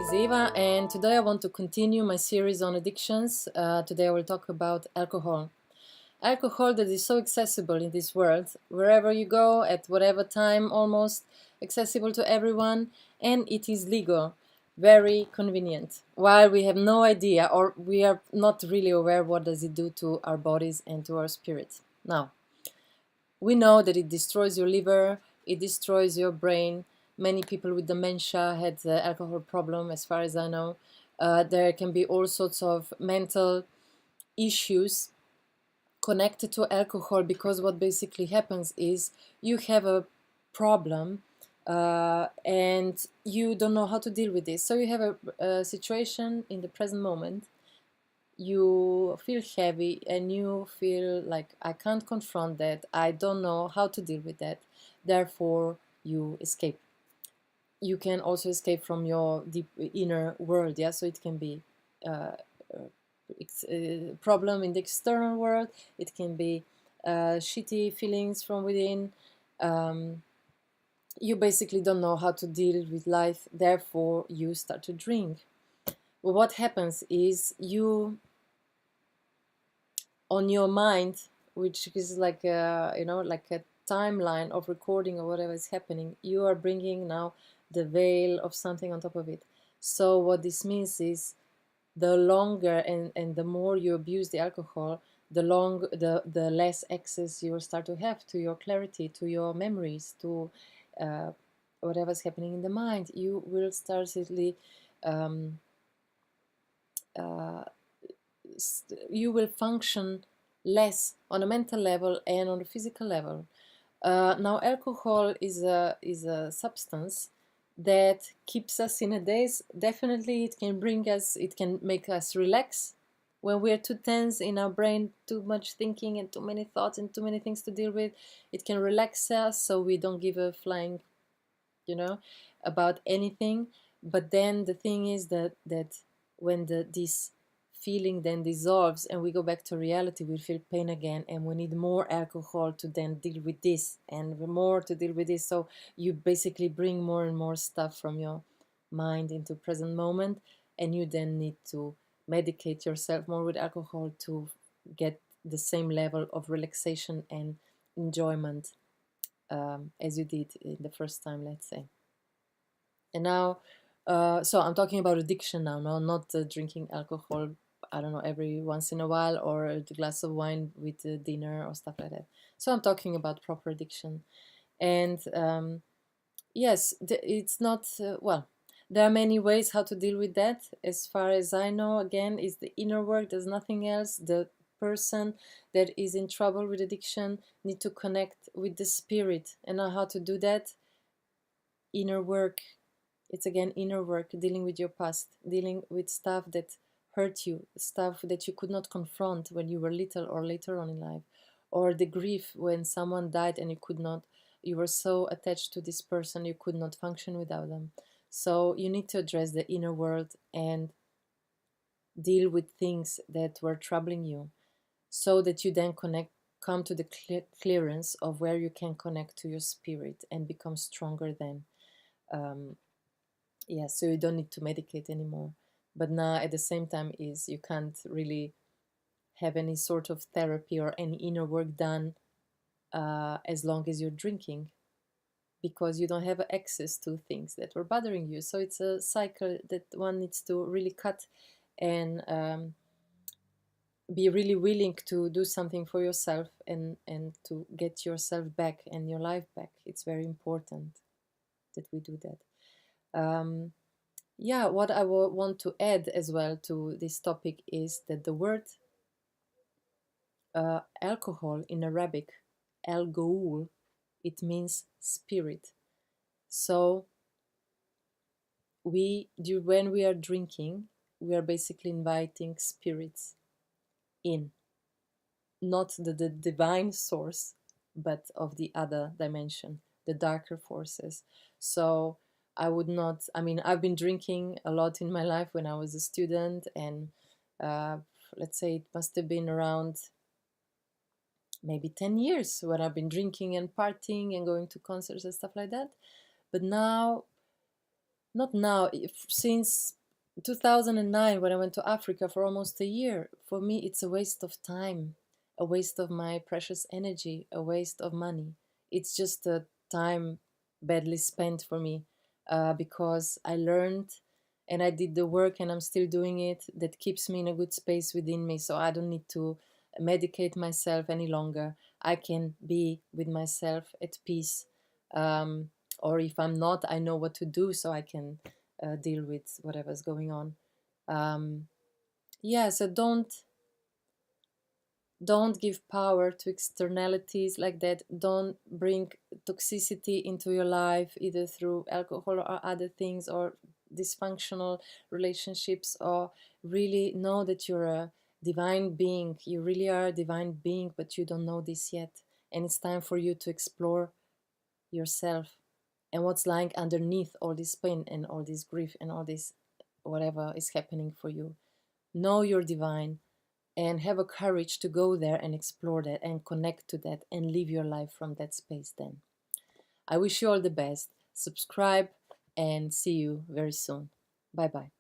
is Eva, and today I want to continue my series on addictions. Today I will talk about alcohol. Alcohol that is so accessible in this world, wherever you go, at whatever time, almost accessible to everyone, and it is legal, very convenient. While we have no idea, or we are not really aware what does it do to our bodies and to our spirits. Now, we know that it destroys your liver, it destroys your brain. Many people with dementia had the alcohol problem, as far as I know. There can be all sorts of mental issues connected to alcohol, because what basically happens is you have a problem and you don't know how to deal with this. So you have a situation in the present moment, you feel heavy and you feel like, I can't confront that, I don't know how to deal with that, therefore you escape. You can also escape from your deep inner world, yeah, so it can be problem in the external world, it can be shitty feelings from within. You basically don't know how to deal with life, therefore you start to drink. Well, what happens is you, on your mind, which is like a, like a timeline of recording or whatever is happening, you are bringing now the veil of something on top of it. So what this means is, the longer and the more you abuse the alcohol, the less access you will start to have to your clarity, to your memories, to whatever's happening in the mind. You will start um, uh, you will function less on a mental level and on a physical level. Now, alcohol is a substance that keeps us in a daze. Definitely, it can make us relax when we're too tense in our brain, too much thinking and too many thoughts and too many things to deal with. It can relax us so we don't give a flying, about anything. But then the thing is that when this feeling then dissolves and we go back to reality, we feel pain again, and we need more alcohol to then deal with this, and more to deal with this. So you basically bring more and more stuff from your mind into present moment, and you then need to medicate yourself more with alcohol to get the same level of relaxation and enjoyment as you did in the first time, let's say. And now, so I'm talking about addiction now, no, not drinking alcohol, I don't know, every once in a while, or a glass of wine with dinner or stuff like that. So I'm talking about proper addiction. And yes, it's not, well, there are many ways how to deal with that. As far as I know, again, is the inner work, there's nothing else. The person that is in trouble with addiction need to connect with the spirit. And now how to do that? Inner work. It's again inner work, dealing with your past, dealing with stuff that hurt you, stuff that you could not confront when you were little or later on in life, or the grief when someone died and you were so attached to this person you could not function without them. So you need to address the inner world and deal with things that were troubling you, so that you then come to the clearance of where you can connect to your spirit and become stronger then. Um, yeah, so you don't need to medicate anymore. But now at the same time is, you can't really have any sort of therapy or any inner work done as long as you're drinking, because you don't have access to things that were bothering you. So it's a cycle that one needs to really cut, and be really willing to do something for yourself, and to get yourself back and your life back. It's very important that we do that. Yeah, what I want to add as well to this topic is that the word alcohol in Arabic, al-goul, it means spirit. So when we are drinking, we are basically inviting spirits in, not the divine source, but of the other dimension, the darker forces. So I would not, I mean, I've been drinking a lot in my life when I was a student, and uh, let's say it must have been around maybe 10 years when I've been drinking and partying and going to concerts and stuff like that. But now, not now, since 2009, when I went to Africa for almost a year. For me, it's a waste of time, a waste of my precious energy, a waste of money. It's just a time badly spent for me, because I learned and I did the work, and I'm still doing it, that keeps me in a good space within me. So I don't need to medicate myself any longer. I can be with myself at peace. Or if I'm not, I know what to do, so I can deal with whatever's going on. Um, yeah, so don't give power to externalities like that. Don't bring toxicity into your life, either through alcohol or other things, or dysfunctional relationships. Or really know that you're a divine being. You really are a divine being, but you don't know this yet. And it's time for you to explore yourself and what's lying underneath all this pain and all this grief and all this whatever is happening for you. Know you're divine, and have a courage to go there and explore that and connect to that and live your life from that space. Then I wish you all the best. Subscribe, and see you very soon. Bye bye.